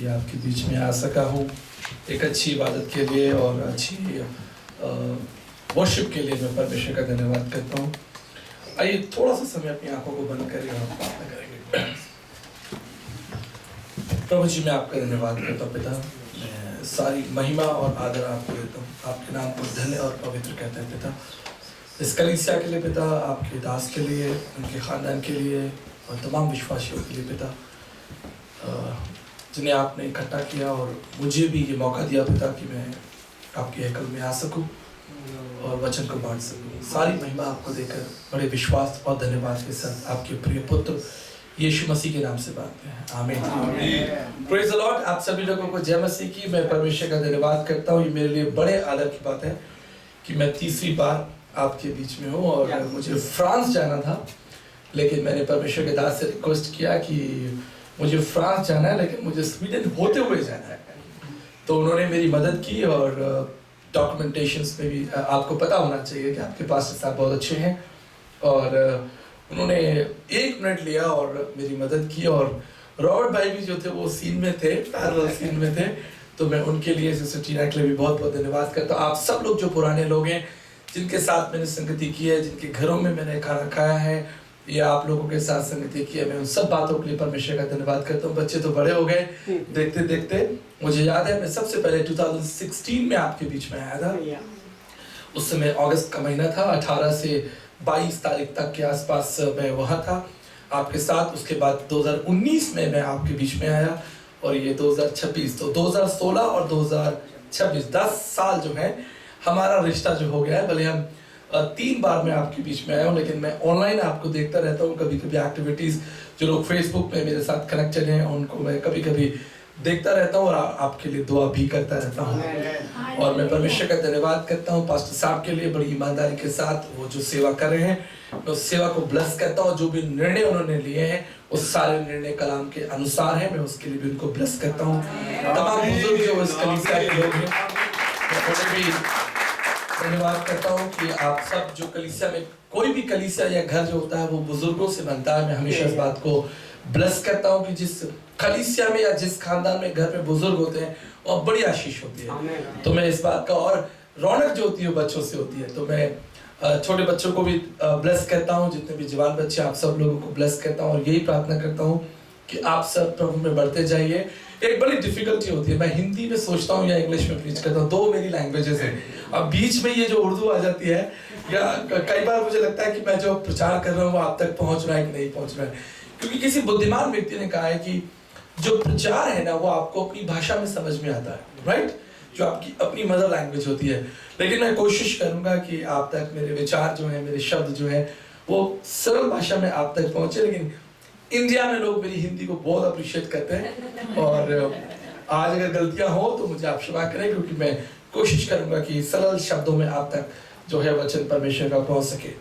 आपके बीच में आ सका हूँ एक अच्छी इबादत के लिए और अच्छी वर्शिप के लिए मैं परमेश्वर का धन्यवाद करता हूँ। आइए थोड़ा सा समय अपनी आंखों को बंद करें और हम प्रार्थना करेंगे। प्रभु जी, मैं आपका धन्यवाद करता हूँ पिता, मैं सारी महिमा और आदर आपको देता हूँ। आपके नाम को धन्य और पवित्र कहते हैं पिता। इस कलीसिया के लिए पिता, आपके दास के लिए, उनके ख़ानदान के लिए और तमाम विश्वासियों के लिए पिता, जिन्हें आपने इकट्ठा किया और मुझे भी ये मौका दिया पिता कि मैं आपके हैकल में आ सकूं और वचन को बांट सकूं। सारी महिमा आपको देकर बड़े विश्वास और धन्यवाद के साथ आपके प्रिय पुत्र यीशु मसीह के नाम से मांगते हैं, आमीन। Praise the Lord. आप सभी लोगों को जय मसीह की। मैं परमेश्वर का धन्यवाद करता हूँ। ये मेरे लिए बड़े आदर की बात है कि मैं तीसरी बार आपके बीच में हूँ और मुझे फ्रांस जाना था, लेकिन मैंने परमेश्वर के दास से रिक्वेस्ट किया कि मुझे फ्रांस जाना है लेकिन मुझे स्वीडन होते हुए जाना है। तो उन्होंने मेरी मदद की और डॉक्यूमेंटेशंस में भी आपको पता होना चाहिए कि आपके पास साहब बहुत अच्छे हैं और उन्होंने 1 मिनट लिया और मेरी मदद की। और रॉबर्ट भाई भी जो थे वो सीन में थे, पैरेलल सीन में थे, तो मैं उनके लिए सिस्टर टीना के लिए भी बहुत बहुत धन्यवाद करता हूँ। आप सब लोग जो पुराने लोग हैं, जिनके साथ मैंने संगति की है, जिनके घरों में मैंने खाना खाया है या आप लोगों के साथ संगति की है, मैं उन सब बातों के लिए परमेश्वर का धन्यवाद करता हूँ। बच्चे तो बड़े हो गए देखते देखते। मुझे याद है मैं सबसे पहले 2016 में आपके बीच में आया था। उस समय अगस्त का महीना था, 18 से 22 तारीख तक के आसपास मैं वहाँ था आपके साथ। उसके बाद 2019 में मैं आपके बीच में आया और ये 2026, तो 2016 और 2026 10 साल जो है हमारा रिश्ता जो हो गया है। भले हम 3 बार मैं आपके बीच में आया हूँ, लेकिन मैं ऑनलाइन आपको देखता रहता हूँ। कभी कभी एक्टिविटीज़ जो लोग फेसबुक पे मेरे साथ कनेक्टेड हैं उनको मैं कभी कभी देखता रहता हूँ और आपके लिए दुआ भी करता रहता हूँ। और मैं परमेश्वर का धन्यवाद करता हूँ पास्टर साहब के लिए, बड़ी ईमानदारी के साथ वो जो सेवा कर रहे हैं, मैं उस सेवा को ब्लेस करता हूँ। जो भी निर्णय उन्होंने लिए हैं उस सारे निर्णय कलाम के अनुसार है, मैं उसके लिए भी उनको ब्लेस करता हूँ। तमाम बुजुर्ग जो इस कलीसिया के लोग हैं, मैं उन्हें भी धन्यवाद करता हूँ कि आप सब जो कलीसिया में, कोई भी कलीसिया या घर जो होता है वो बुजुर्गों से बनता है। मैं हमेशा इस बात को ब्लेस करता हूँ कि जिस कलीसिया में या जिस खानदान में घर में बुजुर्ग होते हैं और बड़ी आशीष होती है। तो मैं इस बात का, और रौनक जो होती है बच्चों से होती है। तो मैं छोटे बच्चों को भी ब्लेस करता हूँ, जितने भी जवान बच्चे, आप सब लोगों को ब्लेस करता हूँ और यही प्रार्थना करता हूँ कि आप सब प्रभु में बढ़ते जाइए। एक बड़ी डिफिकल्टी होती है, मैं हिंदी में सोचता हूँ या इंग्लिश में प्रीच करता हूँ, 2 मेरी लैंग्वेजेस हैं। अब बीच में ये जो उर्दू आ जाती है, या कई बार मुझे लगता है कि मैं जो प्रचार कर रहा हूँ वो आप तक पहुँच रहा है कि नहीं पहुँच रहा है। क्योंकि किसी बुद्धिमान व्यक्ति ने कहा है कि जो प्रचार है ना वो आपको अपनी भाषा में समझ में आता है, राइट, जो आपकी अपनी मदर लैंग्वेज होती है। लेकिन मैं कोशिश करूंगा कि आप तक मेरे विचार जो है, मेरे शब्द जो है वो सरल भाषा में आप तक पहुंचे। लेकिन इंडिया में लोग मेरी हिंदी को बहुत अप्रिशिएट करते हैं और आज अगर गलतियां हो तो मुझे आप क्षमा करें, क्योंकि मैं कोशिश करूंगा कि सरल शब्दों में आप तक जो है वचन परमेश्वर का पहुंच सके।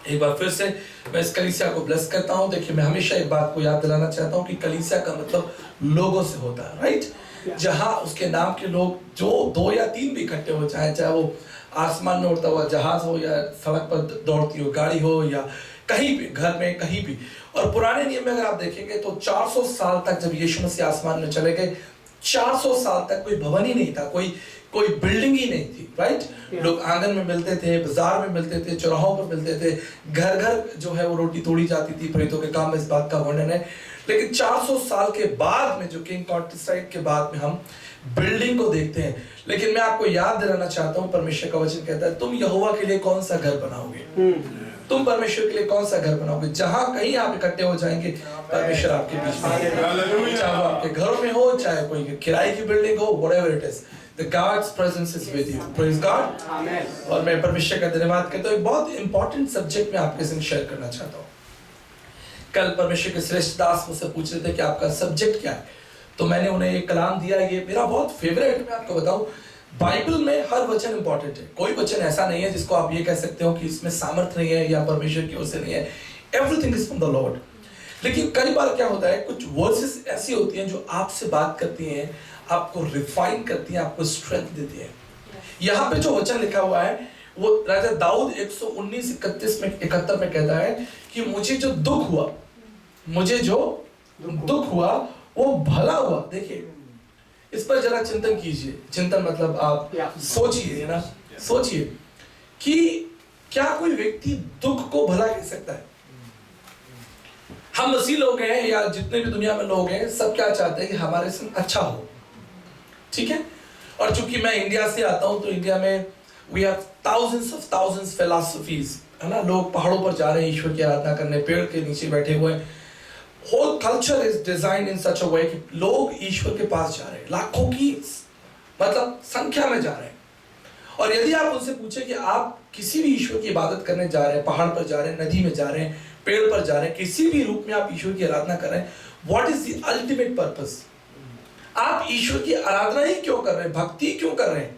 एक बार फिर से मैं इस कलीसिया को ब्लेस करता हूँ। देखिए, मैं हमेशा एक बात को याद दिलाना चाहता हूँ कि कलीसिया का मतलब लोगों से होता है, राइट। जहाँ उसके नाम के लोग जो 2 या 3 भी इकट्ठे हो, चाहे वो आसमान में उड़ता हुआ जहाज हो या सड़क पर दौड़ती हो गाड़ी हो या कहीं भी, घर में कहीं भी। और पुराने नियम में अगर आप देखेंगे तो 400 साल तक, जब यीशु मसीह आसमान में चले गए, 400 साल तक कोई भवन ही नहीं था, कोई बिल्डिंग ही नहीं थी, राइट। लोग आंगन में मिलते थे, बाजार में मिलते थे, चौराहों पर मिलते थे, घर घर जो है वो रोटी तोड़ी जाती थी। प्रेरितों के काम में इस बात का वर्णन है। लेकिन 400 साल के बाद में, जो किंग कॉन्टिसाइड के बाद में हम बिल्डिंग को देखते हैं। लेकिन मैं आपको याद दिलाना चाहता हूँ, परमेश्वर का वचन कहता है, तुम यहोवा के लिए कौन सा घर बनाओगे? तुम परमेश्वर के लिए कौन सा घर बनाओगे? जहां कहीं आप इकट्ठे हो जाएंगे, परमेश्वर आपके बीच में, चाहे वो आपके घरों में हो, चाहे कोई किराए की बिल्डिंग हो, whatever it is, the God's presence is with you. Praise God. और मैं परमेश्वर का धन्यवाद करता हूँ। एक बहुत इंपॉर्टेंट सब्जेक्ट में आपके संग शेयर करना चाहता हूँ। कल परमेश्वर के श्रेष्ठ दास मुझसे पूछ रहे थे कि आपका सब्जेक्ट क्या है, तो मैंने उन्हें एक कलाम दिया। ये मेरा बहुत फेवरेट, मैं आपको बताऊं, बाइबल में हर वचन इंपॉर्टेंट है। कोई वचन ऐसा नहीं है जिसको आप ये कह सकते हो कि इसमें सामर्थ्य नहीं है या परमेश्वर की ओर से नहीं है। Everything is from the Lord. लेकिन कई बार क्या होता है, कुछ वर्सेस ऐसी होती हैं जो आपसे बात करती हैं, आपको रिफाइन करती हैं, आपको स्ट्रेंथ देती हैं। यहाँ पे जो वचन लिखा हुआ है वो राजा दाऊद 119:31 में 71 में कहता है कि मुझे जो दुख हुआ वो भला हुआ। देखिए, इस पर जरा चिंतन कीजिए। चिंतन मतलब आप सोचिए ना, सोचिए कि क्या कोई व्यक्ति दुख को भला कह सकता है? हम मसीह लोग हैं या जितने भी दुनिया में लोग हैं, सब क्या चाहते हैं कि हमारे संग अच्छा हो, ठीक है। और चूंकि मैं इंडिया से आता हूं तो इंडिया में वी हैव थाउजेंड्स फिलॉसफीज, है ना। लोग पहाड़ों पर जा रहे हैं ईश्वर की आराधना करने, पेड़ के नीचे बैठे हुए हैं। Whole culture is design in such a way कि लोग ईश्वर के पास जा रहे हैं, लाखों की मतलब संख्या में जा रहे हैं। और यदि आप उनसे पूछे कि आप किसी भी ईश्वर की इबादत करने जा रहे हैं, पहाड़ पर जा रहे हैं, नदी में जा रहे हैं, पेड़ पर जा रहे हैं, किसी भी रूप में आप ईश्वर की आराधना कर रहे हैं, what is the ultimate purpose? आप ईश्वर की आराधना ही क्यों कर रहे हैं, भक्ति क्यों कर रहे हैं?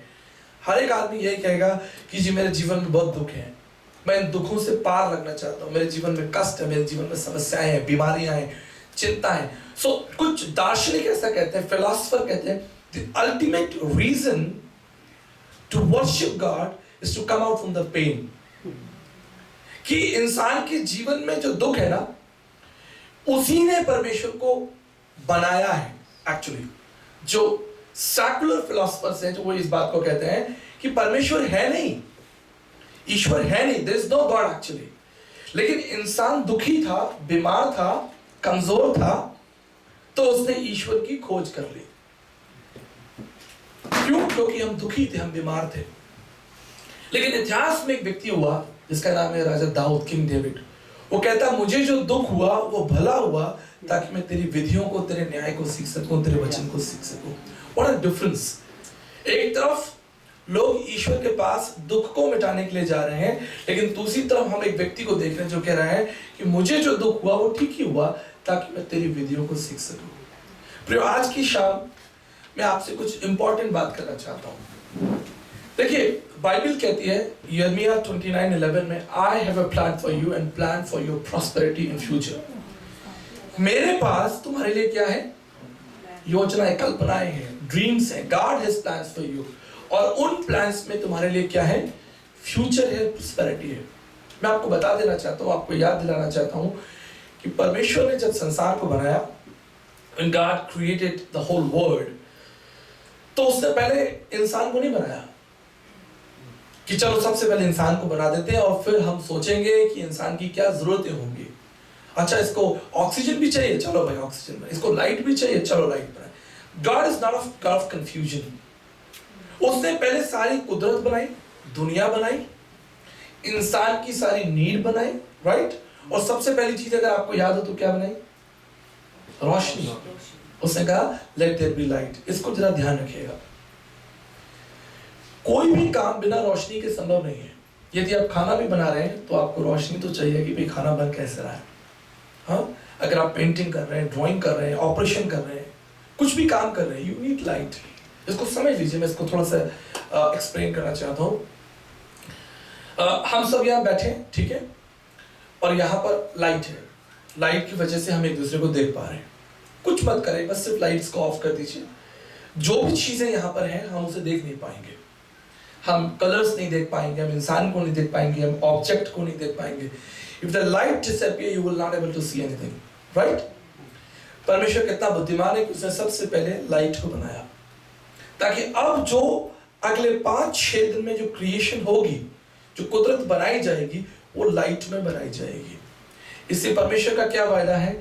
हर एक आदमी यही कहेगा कि जी मेरे जीवन में बहुत दुख है, मैं इन दुखों से पार लगना चाहता हूँ, मेरे जीवन में कष्ट है, मेरे जीवन में समस्याएं हैं, बीमारियां हैं, चिंता है। सो कुछ दार्शनिक ऐसा कहते हैं, फिलोसोफर कहते हैं, the ultimate reason to worship God is to come out from the pain. कि इंसान के जीवन में जो दुख है ना, उसी ने परमेश्वर को बनाया है। एक्चुअली जो सेकुलर फिलोसफर्स हैं, जो वो इस बात को कहते हैं कि परमेश्वर है नहीं, ईश्वर है नहीं, there is no God actually. लेकिन इंसान दुखी था, बीमार था, कमजोर था, तो उसने ईश्वर की खोज कर ली। क्यों? क्योंकि हम दुखी थे, हम बीमार थे। लेकिन इतिहास में एक व्यक्ति हुआ जिसका नाम है राजा दाऊद, किंग डेविड। वो कहता मुझे जो दुख हुआ वो भला हुआ ताकि मैं तेरी विधियों को, तेरे न्याय को सीख सकूं, तेरे वचन को सीख सकूं। What a difference. एक तरफ लोग ईश्वर के पास दुख को मिटाने के लिए जा रहे हैं, लेकिन दूसरी तरफ हम एक व्यक्ति को देख रहे हैं जो कह रहा है कि मुझे जो दुख हुआ वो ठीक ही हुआ ताकि मैं तेरी विधियों को सीख सकूं। प्रियो, आज की शाम मैं आपसे कुछ इंपॉर्टेंट बात करना चाहता हूं। देखिए, बाइबल कहती है यिर्मयाह 29:11 में, I have a plan for you and plan for your prosperity in future. मेरे पास तुम्हारे लिए क्या है? योजनाएं, कल्पनाएं हैं, ड्रीम्स हैं। God has plans for you, और उन प्लान्स में तुम्हारे लिए क्या है? फ्यूचर है, प्रॉस्पेरिटी है। मैं आपको बता देना चाहता हूँ, आपको याद दिलाना चाहता हूँ कि परमेश्वर ने जब संसार को बनाया, when God created the whole world, तो उसने पहले इंसान को नहीं बनाया कि चलो सबसे पहले इंसान को बना देते हैं और फिर हम सोचेंगे कि इंसान की क्या जरूरतें होंगी। अच्छा, इसको ऑक्सीजन भी चाहिए, चलो भाई ऑक्सीजन बनाए। इसको लाइट भी चाहिए, चलो लाइट बनाए। God is not of God of confusion. उसने पहले सारी कुदरत बनाई, दुनिया बनाई, इंसान की सारी नीड बनाई, राइट। और सबसे पहली चीज अगर आपको याद हो तो क्या बनाई? रोशनी। उसने कहा लेट देयर बी लाइट। इसको जरा ध्यान रखिएगा, कोई भी काम बिना रोशनी के संभव नहीं है। यदि आप खाना भी बना रहे हैं तो आपको रोशनी तो चाहिए कि भाई खाना बन कैसे रहा है। हाँ, अगर आप पेंटिंग कर रहे हैं, ड्राइंग कर रहे हैं, ऑपरेशन कर रहे हैं, कुछ भी काम कर रहे हैं, यू नीड लाइट। इसको समझ लीजिए, मैं इसको थोड़ा सा एक्सप्लेन करना चाहता हूँ। हम सब यहाँ बैठे, ठीक है, और यहाँ पर लाइट है। लाइट की वजह से हम एक दूसरे को देख पा रहे हैं। कुछ मत करें, बस सिर्फ लाइट्स को ऑफ कर दीजिए। जो भी चीजें यहाँ पर हैं हम उसे देख नहीं पाएंगे, हम कलर्स नहीं देख पाएंगे, हम इंसान को नहीं देख पाएंगे, हम ऑब्जेक्ट को नहीं देख पाएंगे। If the light disappear, you will not able to see anything, right? परमेश्वर कितना बुद्धिमान है कि उसने सबसे पहले लाइट को बनाया ताकि अब जो अगले 5-6 दिन में जो क्रिएशन होगी, जो कुदरत बनाई जाएगी, वो लाइट में बनाई जाएगी। इससे परमेश्वर का क्या वायदा है?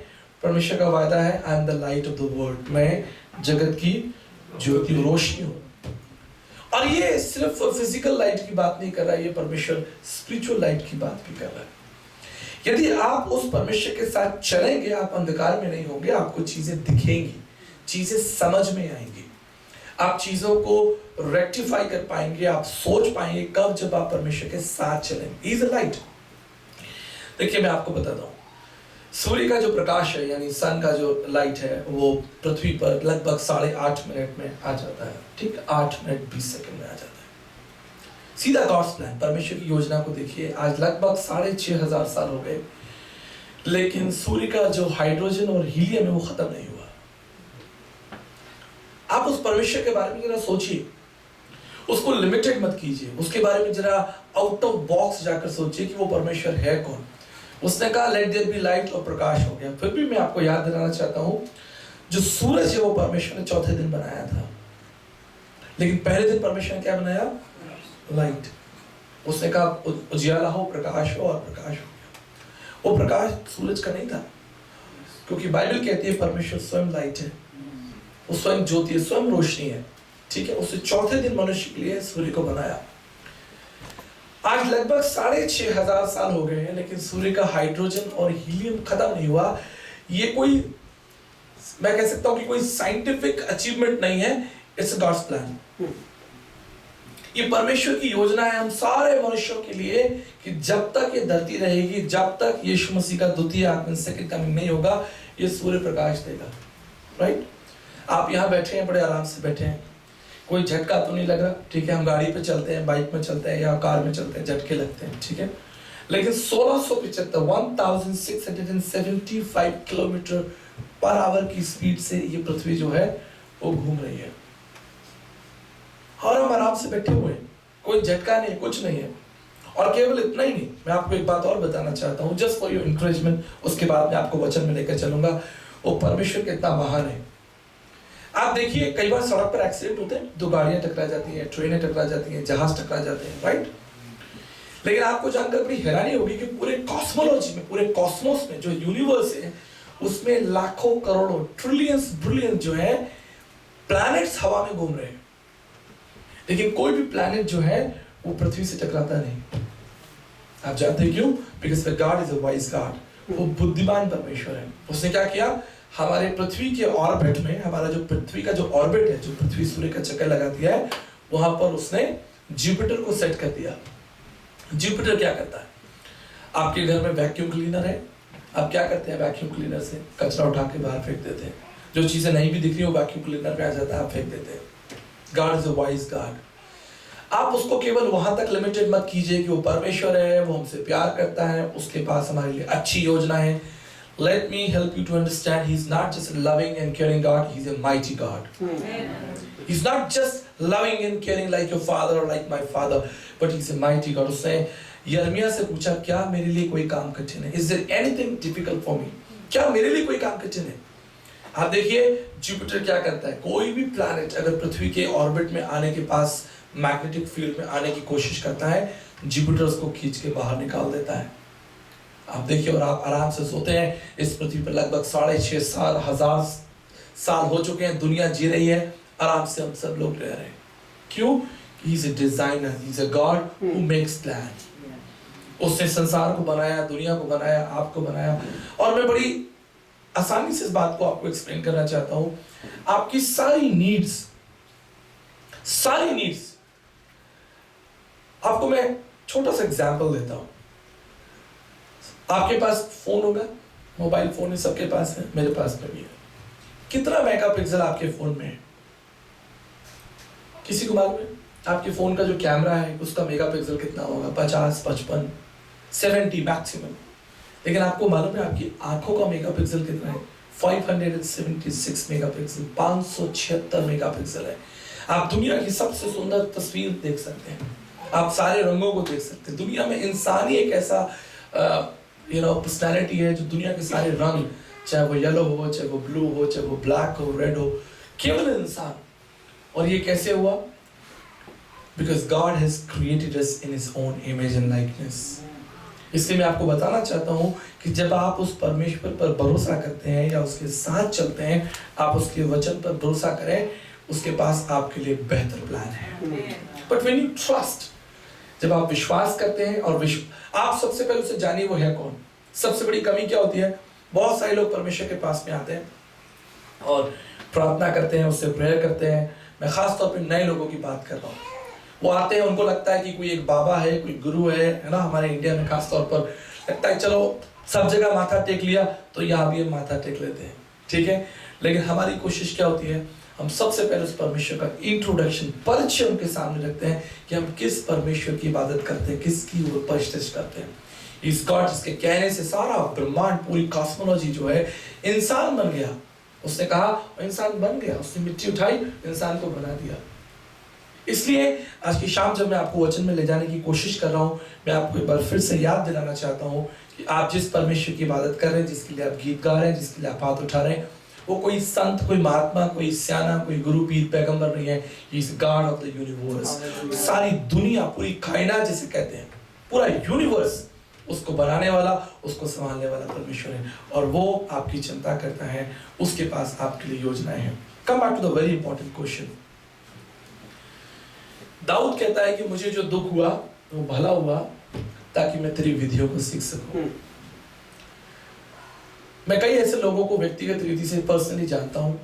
परमेश्वर का वायदा है I am the light of the world. मैं जगत की ज्योति, रोशनी हूँ। और ये सिर्फ फिजिकल लाइट की बात नहीं कर रहा है, ये परमेश्वर स्पिरिचुअल लाइट की बात भी कर रहा है। यदि आप उस परमेश्वर के साथ चलेंगे, आप अंधकार में नहीं होंगे, आपको चीजें दिखेंगी, चीजें समझ में आएंगी, आप चीजों को रेक्टिफाई कर पाएंगे, आप सोच पाएंगे कब, जब आप परमेश्वर के साथ चलेंगे। He is a light. देखिए, मैं आपको बताता हूँ, सूर्य का जो प्रकाश है, यानी सन का जो लाइट है, वो पृथ्वी पर लगभग 8.5 मिनट में आ जाता है, ठीक, 8 मिनट 20 सेकंड में आ जाता है। सीधा गॉड्स प्लान, परमेश्वर की योजना को देखिए। आज लगभग 6,500 साल हो गए, लेकिन सूर्य का जो हाइड्रोजन और हीलियम है वो खत्म नहीं हुआ। आप उस परमेश्वर के बारे में जरा सोचिए, उसको लिमिटेड मत कीजिए, उसके बारे में जरा आउट ऑफ बॉक्स जाकर सोचिए कि वो परमेश्वर है कौन। उसने कहा लेट देयर बी लाइट, और प्रकाश हो गया। फिर भी मैं आपको याद दिलाना चाहता हूं, जो सूरज है वो परमेश्वर ने चौथे दिन बनाया था। लेकिन पहले दिन परमेश्वर ने क्या बनाया? लाइट। उसने कहा उजियाला हो, प्रकाश हो, और प्रकाश हो गया। वो प्रकाश सूरज का नहीं था, क्योंकि बाइबल कहती है परमेश्वर स्वयं लाइट है, वो स्वयं ज्योति है, स्वयं रोशनी है। ठीक है, उसने चौथे दिन मनुष्य के लिए सूर्य को बनाया। आज लगभग 6,500 साल हो गए हैं, लेकिन सूर्य का हाइड्रोजन और हीलियम खत्म नहीं हुआ। ये कोई, मैं कह सकता हूं कि कोई साइंटिफिक अचीवमेंट नहीं है, इट्स गॉड्स प्लान। ये परमेश्वर की योजना है हम सारे मनुष्यों के लिए कि जब तक ये धरती रहेगी, जब तक यीशु मसीह का द्वितीय आगमन, सेकंड कमिंग नहीं होगा, ये सूर्य प्रकाश देगा। राइट? आप यहाँ बैठे हैं, बड़े आराम से बैठे हैं, कोई झटका तो नहीं लग रहा। ठीक है, हम गाड़ी पे चलते हैं, बाइक में चलते हैं या कार में चलते हैं, झटके लगते हैं। ठीक है, लेकिन 1675 किलोमीटर पर आवर की स्पीड से ये पृथ्वी जो है वो घूम रही है, और हम आराम से बैठे हुए हैं, कोई झटका नहीं, कुछ नहीं है। और केवल इतना ही नहीं, मैं आपको एक बात और बताना चाहता हूँ, जस्ट फॉर योर इंकरेजमेंट। उसके बाद मैं आपको वचन में लेकर चलूंगा। वो परमेश्वर कितना महान है। आप देखिए, कई बार सड़क पर एक्सीडेंट होते हैं, दो गाड़ियां टकरा जाती हैं, ट्रेनें टकरा जाती हैं, जहाज टकरा जाते हैं। राइट? लेकिन आपको जानकर बड़ी हैरानी होगी कि पूरे कॉस्मोलॉजी में, पूरे कॉस्मोस में, जो यूनिवर्स है, उसमें लाखों करोड़ों ट्रिलियंस ब्रिलियंस जो है प्लैनेट्स हवा में घूम रहे हैं, लेकिन कोई भी प्लैनेट जो है वो पृथ्वी से टकराता नहीं। आप जानते हैं क्यों? Because God is a wise God. वो बुद्धिमान परमेश्वर है। उसने क्या किया? हमारे पृथ्वी के ऑर्बिट में, हमारा जो पृथ्वी का जो ऑर्बिट है, जो पृथ्वी सूर्य का चक्कर लगा दिया है, वहां पर उसने जुपिटर को सेट कर दिया। जुपिटर क्या करता है? आपके घर में वैक्यूम क्लीनर है, आप क्या करते हैं? वैक्यूम क्लीनर से कचरा उठा के बाहर फेंक देते हैं। जो चीजें नहीं भी दिख रही हो, वैक्यूम क्लीनर पे आ जाता है, आप फेंक देते हैं। God is a wise God. आप उसको केवल वहां तक लिमिटेड मत कीजिए कि वो परमेश्वर है, वो हमसे प्यार करता है, उसके पास हमारे लिए अच्छी योजना है। Let me help you to understand, he's not just a loving and caring God, he's a mighty God. He's not just loving and caring like your father or like my father, but he's a mighty God. उसने यिर्मयाह से पूछा, क्या मेरे लिए कोई काम कठिन है? Is there anything difficult for me? क्या मेरे लिए कोई काम कठिन है? आप देखिए, जुपिटर क्या करता है? कोई भी प्लैनेट अगर पृथ्वी के ऑर्बिट में आने के पास, मैग्नेटिक फील्ड में आने की कोशिश करता है, जुपिटर उसको खींच के बाहर निकाल देता है। आप देखिए, और आप आराम से सोते हैं। इस पृथ्वी पर लगभग 6,500 साल हो चुके हैं, दुनिया जी रही है, आराम से हम सब लोग रह रहे हैं। क्यों? He is a designer, he is a God who makes plan. उसने संसार को बनाया, दुनिया को बनाया, आपको बनाया। और मैं बड़ी आसानी से इस बात को आपको एक्सप्लेन करना चाहता हूं। आपकी सारी नीड्स, आपको मैं छोटा सा एग्जाम्पल देता हूं। आपके पास फोन होगा, मोबाइल फोन है, सबके पास है, मेरे पास में भी है। कितना मेगापिक्सल आपके फोन में है? किसी को मालूम है? आपके फोन का जो कैमरा है उसका मेगापिक्सल कितना होगा? 50, 55, 70 मैक्सिमम। लेकिन आपको मालूम है आपकी आंखों का मेगापिक्सल कितना है? 576 मेगापिक्सल, 576 मेगापिक्सल है। आप दुनिया की सबसे सुंदर तस्वीर देख सकते हैं, आप सारे रंगों को देख सकते हैं। दुनिया में इंसान ही एक ऐसा पर्सनैलिटी है जो दुनिया के सारे रंग, चाहे वो येलो हो, चाहे वो ब्लू हो, चाहे वो ब्लैक हो, रेड हो, केवल इंसान। और ये कैसे हुआ? Because God has created us in his own image and likeness. इसलिए मैं आपको बताना चाहता हूं कि जब आप उस परमेश्वर पर भरोसा करते हैं या उसके साथ चलते हैं, आप उसके वचन पर भरोसा करें, उसके पास आपके लिए बेहतर प्लान है। बट व्हेन यू ट्रस्ट, जब आप विश्वास करते हैं, और आप सबसे पहले उसे जानिए वो है कौन। सबसे बड़ी कमी क्या होती है? बहुत सारे लोग परमेश्वर के पास में आते हैं और प्रार्थना करते हैं, उससे प्रेयर करते हैं। मैं खास तौर पे नए लोगों की बात कर रहा हूँ। वो आते हैं, उनको लगता है कि कोई एक बाबा है, कोई गुरु है ना। हमारे इंडिया में खास तौर पर लगता है चलो सब जगह माथा टेक लिया तो यहाँ भी हम माथा टेक लेते हैं, ठीक है। लेकिन हमारी कोशिश क्या होती है? हम सबसे पहले उस परमेश्वर का इंट्रोडक्शन, परिचय उनके सामने रखते हैं कि हम किस परमेश्वर की इबादत करते हैं, किसकी वो परिचय करते हैं। इस गॉड जिसके कहने से सारा ब्रह्मांड, पूरी कॉस्मोलॉजी जो है इंसान बन गया। उसने कहा इंसान बन गया, उसने मिट्टी उठाई, इंसान को बना दिया। इसलिए आज की शाम जब मैं आपको वचन में ले जाने की कोशिश कर रहा हूँ, मैं आपको एक बार फिर से याद दिलाना चाहता हूँ कि आप जिस परमेश्वर की इबादत कर रहे हैं, जिसके लिए आप गीत गा रहे हैं, जिसके लिए आप हाथ उठा रहे हैं, वो कोई संत, कोई महात्मा, कोई स्याना, कोई गुरु, पीर, पैगंबर नहीं है। He is God of the universe. सारी दुनिया, पूरी कायनात जिसे कहते हैं, पूरा यूनिवर्स, उसको बनाने वाला, उसको संभालने वाला परमेश्वर है, और वो आपकी चिंता करता है, उसके पास आपके लिए योजनाएं हैं। Come back to the very important question. Dawood कहता है कि मुझे जो दुख हुआ वो भला हुआ ताकि मैं तेरी विधियों को सीख सकूं। मैं कई ऐसे लोगों को व्यक्तिगत रीति से पर्सनली जानता हूं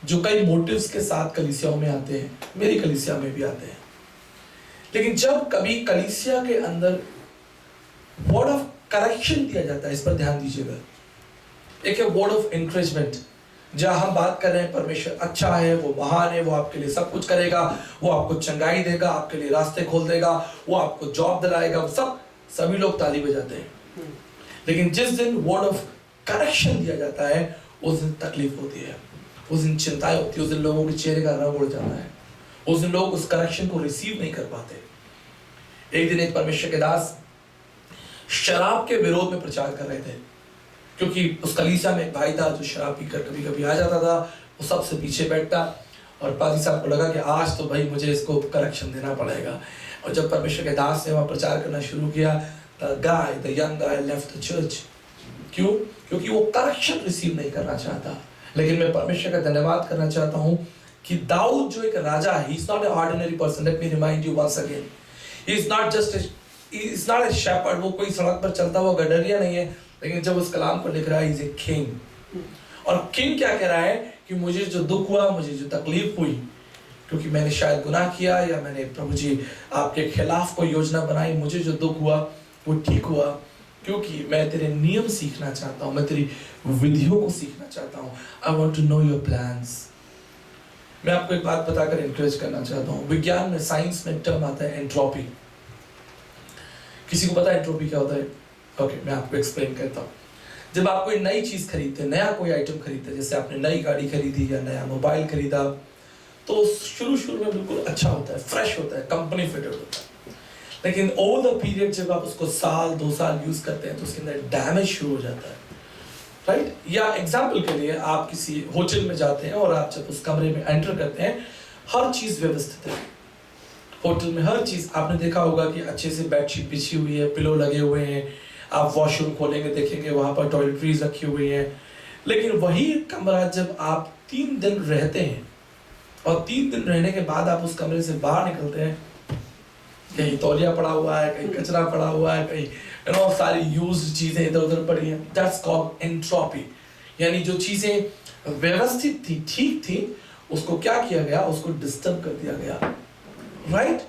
जो कई मोटिव्स के साथ कलीसियाओं में आते हैं, मेरी कलीसिया में भी आते हैं, लेकिन जब कभी कलीसिया के अंदर वर्ड ऑफ करेक्शन दिया जाता है, इस पर ध्यान दीजिएगा। एक है वर्ड ऑफ एनकरेजमेंट, जहां हम बात कर रहे हैं परमेश्वर अच्छा है, वो महान है, वो आपके लिए सब कुछ करेगा, वो आपको चंगाई देगा, आपके लिए रास्ते खोल देगा, वो आपको जॉब दिलाएगा, वो सभी लोग ताली बजाते हैं। लेकिन जिस दिन वर्ड ऑफ करेक्शन दिया जाता है उस दिन तकलीफ होती है, उस दिन चिंताएं होती है, उस दिन लोगों के चेहरे का रंग उड़ जाता है, उस दिन लोग उस करेक्शन को रिसीव नहीं कर पाते। एक दिन एक परमेश्वर के दास शराब के विरोध में प्रचार कर रहे थे, क्योंकि उस कलीसिया में एक भाई था जो शराब पीकर कभी कभी आ जाता था, वो सबसे पीछे बैठता, और पादी साहब को लगा कि आज तो भाई मुझे इसको करेक्शन देना पड़ेगा। और जब परमेश्वर के दास ने वहाँ प्रचार करना शुरू किया, the young guy left the church. क्यों? क्योंकि वो करेक्शन रिसीव नहीं करना चाहता। लेकिन मैं परमेश्वर का धन्यवाद करना चाहता हूँ कि दाऊद जो एक राजा है, he is not a ordinary person. Let me remind you once again, he is not just is not a shepherd, वो कोई सड़क पर चलता हुआ गडरिया नहीं है, लेकिन जब उस कलाम को लिख रहा है, इज ए किंग। और किंग क्या कह रहा है कि मुझे जो दुख हुआ, मुझे जो तकलीफ हुई, क्योंकि मैंने शायद गुनाह किया या मैंने प्रभु जी आपके खिलाफ कोई योजना बनाई, मुझे जो दुख हुआ वो ठीक हुआ क्योंकि मैं तेरे नियम सीखना चाहता हूँ, मैं तेरी विधियों को सीखना चाहता हूँ। I want to know your plans. मैं आपको एक बात बताकर इंकरेज करना चाहता हूँ। विज्ञान में, साइंस में टर्म आता है एंट्रोपी। किसी को पता है एंट्रोपी क्या होता है? ओके, मैं आपको एक्सप्लेन करता हूँ। जब आप कोई नई चीज खरीदते हैं, नया कोई आइटम खरीदते हैं, जैसे आपने नई गाड़ी खरीदी या नया मोबाइल खरीदा, तो शुरू में बिल्कुल अच्छा होता है, फ्रेश होता है, कंपनी फिटेड होता है। लेकिन ओवर द पीरियड जब आप उसको साल 2 साल यूज करते हैं तो उसके अंदर डैमेज शुरू हो जाता है, राइट? या एग्जाम्पल के लिए आप किसी होटल में जाते हैं और आप जब उस कमरे में एंटर करते हैं, हर चीज व्यवस्थित है। होटल में हर चीज, आपने देखा होगा कि अच्छे से बेडशीट बिछी हुई है, पिलो लगे हुए हैं, आप वॉशरूम खोलेंगे देखेंगे वहां पर टॉयलेटरीज रखी हुई हैं। लेकिन वही कमरा जब आप 3 दिन रहते हैं और 3 दिन रहने के बाद आप उस कमरे से बाहर निकलते हैं, कहीं तौलिया पड़ा हुआ है, कहीं कचरा पड़ा हुआ है, कहीं सारी यूज्ड चीजें इधर उधर पड़ी हैं। That's called entropy. यानी जो चीजें व्यवस्थित थी, ठीक थी, उसको क्या किया गया? उसको डिस्टर्ब कर दिया गया, राइट?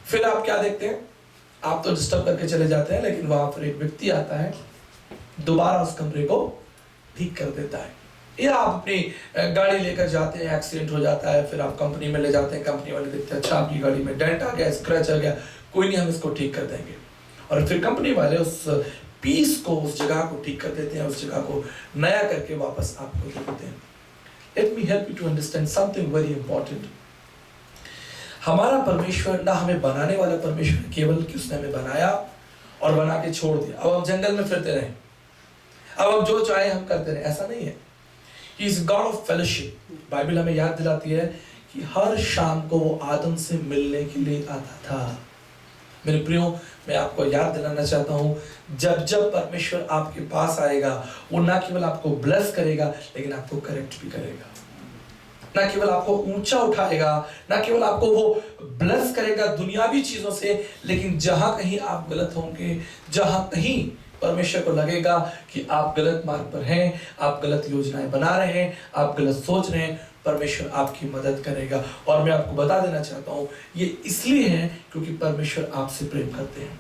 फिर आप क्या देखते हैं? आप तो डिस्टर्ब करके चले जाते हैं, लेकिन वहां पर एक व्यक्ति आता है, दोबारा उस कमरे को ठीक कर देता है। या आप अपनी गाड़ी लेकर जाते हैं, एक्सीडेंट हो जाता है, फिर आप कंपनी में ले जाते हैं, कंपनी वाले देखते हैं अच्छा आपकी गाड़ी में डेंट आ गया, स्क्रैच आ गया, कोई नहीं, हम इसको ठीक कर देंगे। और फिर कंपनी वाले उस पीस को, उस जगह को ठीक कर देते हैं, उस जगह को नया करके वापस आपको दे देते हैं। Let me help you to understand something very important. हमारा परमेश्वर ना हमें बनाने वाला परमेश्वर केवल कि उसने हमें बनाया और बना के छोड़ दिया, अब हम जंगल में फिरते रहे, अब हम जो चाहे हम करते रहे, ऐसा नहीं है। He is God of fellowship। Bible हमें याद दिलाती है कि हर शाम को वो आदम से मिलने के लिए आता था। मेरे प्रियो, मैं आपको याद दिलाना चाहता हूँ, जब जब परमेश्वर आपके पास आएगा, वो ना केवल आपको ब्लेस करेगा, लेकिन आपको करेक्ट भी करेगा। ना केवल आपको ऊंचा उठाएगा, ना केवल आपको वो ब्लेस करेगा दुनियावी चीजों से, लेकिन जहां कहीं आप गलत होंगे, जहां कहीं परमेश्वर को लगेगा कि आप गलत मार्ग पर हैं, आप गलत योजनाएं बना रहे हैं, आप गलत सोच रहे हैं, परमेश्वर आपकी मदद करेगा। और मैं आपको बता देना चाहता हूं, ये इसलिए है क्योंकि परमेश्वर आपसे प्रेम करते हैं।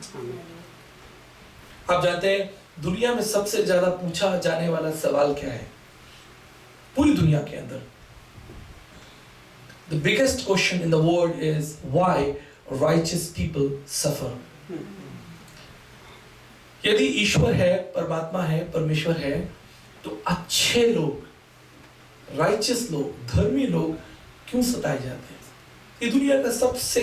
आप जानते हैं दुनिया में सबसे ज्यादा पूछा जाने वाला सवाल क्या है? पूरी दुनिया के अंदर the biggest question in the world is why righteous people suffer। यदि ईश्वर है, परमात्मा है, परमेश्वर है, तो अच्छे लोग, राइचियस लोग, धर्मी लोग क्यों सताए जाते हैं? ये दुनिया का सबसे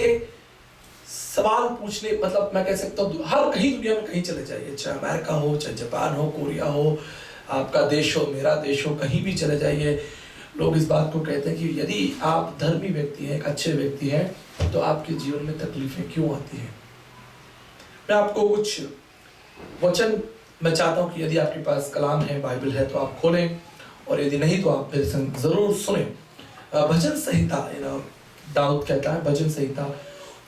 सवाल पूछने, मतलब मैं कह सकता हूँ हर कहीं दुनिया में कहीं चले जाइए, चाहे अमेरिका हो, चाहे जापान हो, कोरिया हो, आपका देश हो, मेरा देश हो, कहीं भी चले जाइए, लोग इस बात को कहते हैं कि यदि आप धर्मी व्यक्ति हैं, एक अच्छे व्यक्ति हैं, तो आपके जीवन में तकलीफें क्यों आती हैं। मैं आपको कुछ वचन मैं चाहता हूं कि यदि आपके पास कलाम है, बाइबल है, तो आप खोलें, और यदि नहीं तो आप मेरे संग जरूर सुने। भजन संहिता, दाऊद कहता है, भजन संहिता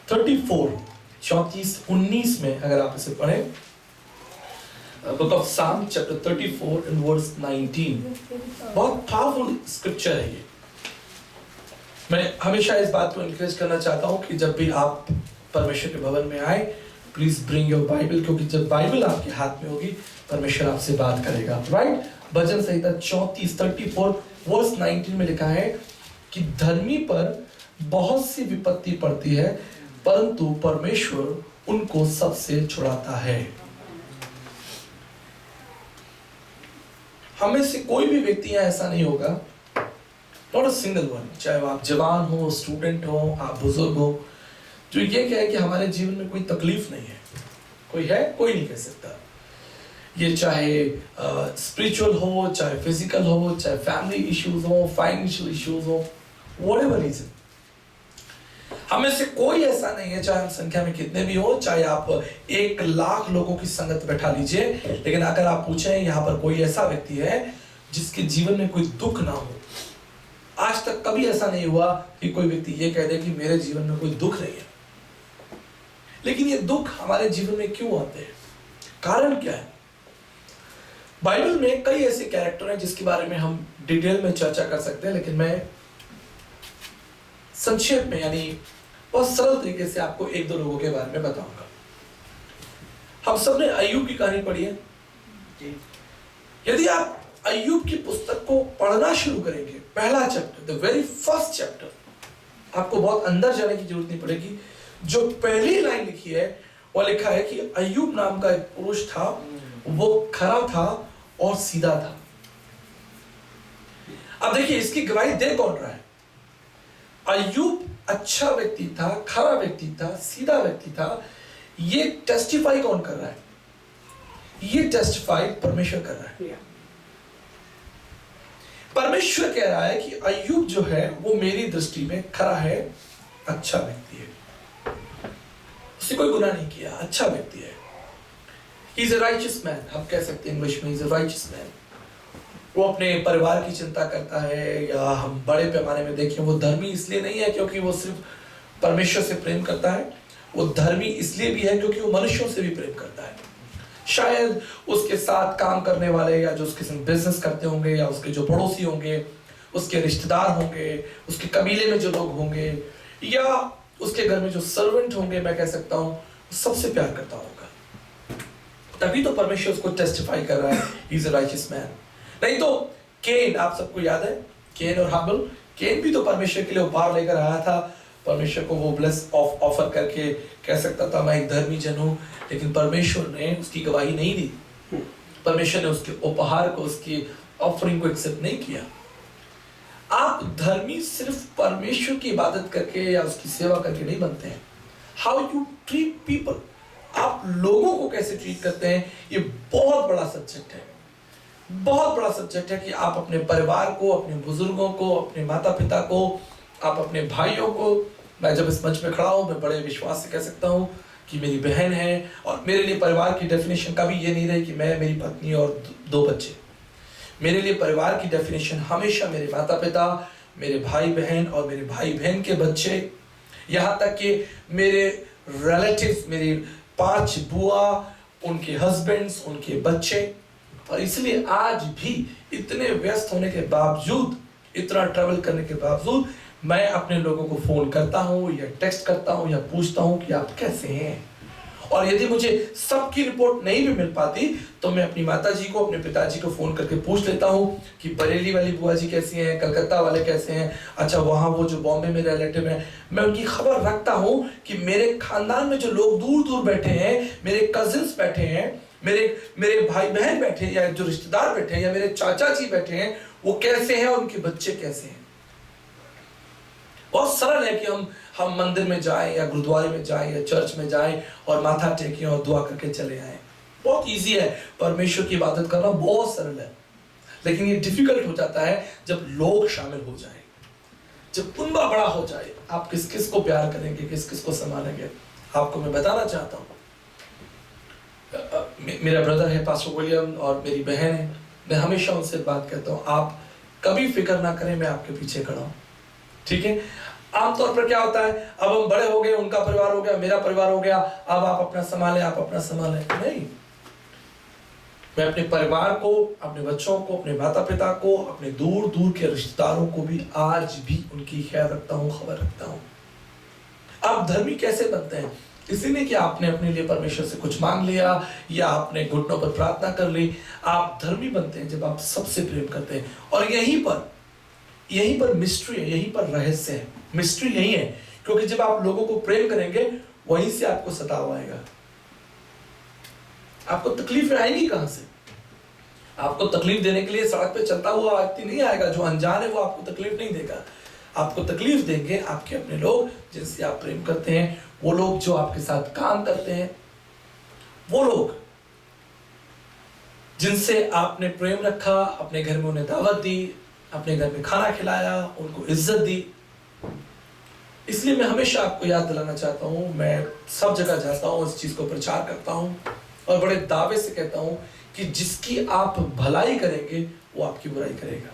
34:34-19 में अगर आप इसे पढ़ें, बुक ऑफ साम चैप्टर 34 एंड वर्स 19, बहुत पावरफुल स्क्रिप्चर है ये। मैं हमेशा इस बात को एनकरेज करना चाहता हूं कि जब भी आप परमेश्वर के भवन में आए, प्लीज ब्रिंग योर बाइबल, क्योंकि जब बाइबल आपके हाथ में होगी, परमेश्वर आपसे बात करेगा। राइट, भजन संहिता 34 वर्स 19 में लिखा है कि धर्मी पर बहुत सी विपत्ति पड़ती है, परंतु परमेश्वर उनको सबसे छुड़ाता है। हमें से कोई भी व्यक्ति ऐसा नहीं होगा, नॉट अ सिंगल वन, चाहे आप जवान हो, स्टूडेंट हो, आप बुजुर्ग हो, जो ये कहे कि हमारे जीवन में कोई तकलीफ नहीं है। कोई है? कोई नहीं कह सकता। ये चाहे स्पिरिचुअल हो, चाहे फिजिकल हो, चाहे फैमिली इश्यूज हो, फाइनेंशियल इश्यूज हो, व्हाटएवर रीजन, हमें से कोई ऐसा नहीं है, चाहे हम संख्या में कितने भी हो, चाहे आप 1,00,000 लोगों की संगत बैठा लीजिए, लेकिन अगर आप पूछें यहाँ पर कोई ऐसा व्यक्ति है जिसके जीवन में कोई दुख ना हो, आज तक कभी ऐसा नहीं हुआ कि कोई व्यक्ति ये कह दे कि मेरे जीवन में कोई दुख नहीं है। लेकिन ये दुख हमारे जीवन में क्यों आते हैं? कारण क्या है? बाइबल में कई ऐसे कैरेक्टर हैं जिसके बारे में हम डिटेल में चर्चा कर सकते हैं, लेकिन मैं संक्षेप में, यानी बहुत सरल तरीके से आपको 1-2 लोगों के बारे में बताऊंगा। हम सबने अय्यूब की कहानी पढ़ी है। यदि आप अय्यूब की पुस्तक को पढ़ना शुरू करेंगे, पहला chapter, the very first chapter, आपको बहुत अंदर जाने की जरूरत नहीं पड़ेगी। जो पहली लाइन लिखी है वो लिखा है कि अय्यूब नाम का एक पुरुष था, वो खरा था और सीधा था। अब देखिए, इसकी गवाही दे कौन रहा है? अय्यूब अच्छा व्यक्ति था, खरा व्यक्ति था, सीधा व्यक्ति था। ये टेस्टिफाई कौन कर रहा है? ये टेस्टिफाई परमेश्वर कर रहा है। परमेश्वर कह रहा है कि अय्यूब जो है वो मेरी दृष्टि में खरा है, अच्छा व्यक्ति है, उसने कोई गुनाह नहीं किया, अच्छा व्यक्ति है। He is a righteous man, हम कह सकते हैं इंग्लिश में, he is a righteous man। वो अपने परिवार की चिंता करता है, या हम बड़े पैमाने में देखें, वो धर्मी इसलिए नहीं है क्योंकि वो सिर्फ परमेश्वर से प्रेम करता है, वो धर्मी इसलिए भी है क्योंकि वो मनुष्यों से भी प्रेम करता है। शायद उसके साथ काम करने वाले, या जो उसके साथ बिजनेस करते होंगे, या उसके जो पड़ोसी होंगे, उसके रिश्तेदार होंगे, उसके कबीले में जो लोग होंगे, या उसके घर में जो सर्वेंट होंगे, मैं कह सकता हूँ, सबसे प्यार करता होगा। तभी तो परमेश्वर उसको टेस्टिफाई कर रहा है, he is a righteous man. नहीं तो केन, आप सबको याद है केन और हाबिल? केन भी तो परमेश्वर के लिए उपहार लेकर आया था, परमेश्वर को वो ब्लेस ऑफर करके कह सकता था मैं एक धर्मी जन हूं, लेकिन परमेश्वर ने उसकी गवाही नहीं दी। परमेश्वर ने उसके उपहार को, उसकी ऑफरिंग को एक्सेप्ट नहीं किया। आप धर्मी सिर्फ परमेश्वर की इबादत करके या उसकी सेवा करके नहीं बनते हैं। हाउ यू ट्रीट पीपल, आप लोगों को कैसे ट्रीट करते हैं, ये बहुत बड़ा सब्जेक्ट है। बहुत बड़ा सब्जेक्ट है कि आप अपने परिवार को, अपने बुजुर्गों को, अपने माता पिता को, आप अपने भाइयों को, मैं जब इस मंच पे खड़ा हूं, मैं बड़े विश्वास से कह सकता हूं कि मेरी बहन है, और मेरे लिए परिवार की डेफिनेशन कभी ये नहीं रही कि मैं, मेरी पत्नी और 2 बच्चे। मेरे लिए परिवार की डेफिनेशन हमेशा मेरे माता पिता, मेरे भाई बहन और मेरे भाई बहन के बच्चे, यहाँ तक कि मेरे रिलेटिव्स, मेरी 5 बुआ, उनके हस्बैंड्स, उनके बच्चे। और इसलिए आज भी इतने व्यस्त होने के बावजूद, इतना ट्रैवल करने के बावजूद, मैं अपने लोगों को फोन करता हूँ या टेक्स्ट करता हूँ या पूछता हूँ कि आप कैसे हैं। और यदि मुझे सबकी रिपोर्ट नहीं भी मिल पाती तो मैं अपनी माता जी को, अपने पिताजी को फोन करके पूछ लेता हूँ कि बरेली वाली बुआ जी कैसी हैं, कलकत्ता वाले कैसे हैं, अच्छा वहाँ वो जो बॉम्बे में रिलेटिव हैं, मैं उनकी खबर रखता हूँ कि मेरे खानदान में जो लोग दूर दूर बैठे हैं, मेरे कजिन्स बैठे हैं, मेरे भाई बहन बैठे हैं, या जो रिश्तेदार बैठे हैं, या मेरे चाचा जी बैठे हैं, वो कैसे हैं और उनके बच्चे कैसे हैं। बहुत सरल है कि हम मंदिर में जाएं या गुरुद्वारे में जाएं या चर्च में जाएं और माथा टेकें और दुआ करके चले आएं। बहुत इजी है, परमेश्वर की इबादत करना बहुत सरल है। लेकिन ये डिफिकल्ट हो जाता है जब लोग शामिल हो जाए, जब कुनबा बड़ा हो जाए। आप किस किस को प्यार करेंगे, किस किस को संभालेंगे। आपको मैं बताना चाहता हूँ, मेरा ब्रदर है पास्टर विलियम और मेरी बहन है, मैं हमेशा उनसे बात करता हूँ, आप कभी फिक्र ना करें, मैं आपके पीछे खड़ा हूँ, ठीक है। आमतौर पर क्या होता है, अब हम बड़े हो गए, उनका परिवार हो गया, मेरा परिवार हो गया, अब आप अपना संभालें, आप अपना संभालें। नहीं, मैं अपने परिवार को, अपने बच्चों को, अपने माता पिता को, अपने दूर दूर के रिश्तेदारों को भी आज भी उनकी ख्याल रखता हूँ, खबर रखता हूँ। आप धर्मी कैसे बनते हैं? इसी नहीं कि आपने अपने लिए परमेश्वर से कुछ मांग लिया या आपने घुटनों पर प्रार्थना कर ली। आप धर्मी बनते हैं जब आप सबसे प्रेम करते हैं। और यहीं पर मिस्ट्री है, यहीं पर रहस्य है। मिस्ट्री यही है, क्योंकि जब आप लोगों को प्रेम करेंगे, वहीं से आपको सताव आएगा। आपको तकलीफ आएगी कहां से? आपको तकलीफ देने के लिए सड़क पे चलता हुआ व्यक्ति नहीं आएगा। जो अनजान है वो आपको तकलीफ नहीं देगा। आपको तकलीफ देंगे आपके अपने लोग, जिनसे आप प्रेम करते हैं, वो लोग जो आपके साथ काम करते हैं, वो लोग जिनसे आपने प्रेम रखा, अपने घर में उन्हें दावत दी, अपने घर में खाना खिलाया, उनको इज्जत दी। इसलिए मैं हमेशा आपको याद दिलाना चाहता हूं, मैं सब जगह जाता हूं, इस चीज को प्रचार करता हूं और बड़े दावे से कहता हूं कि जिसकी आप भलाई करेंगे वो आपकी बुराई करेगा,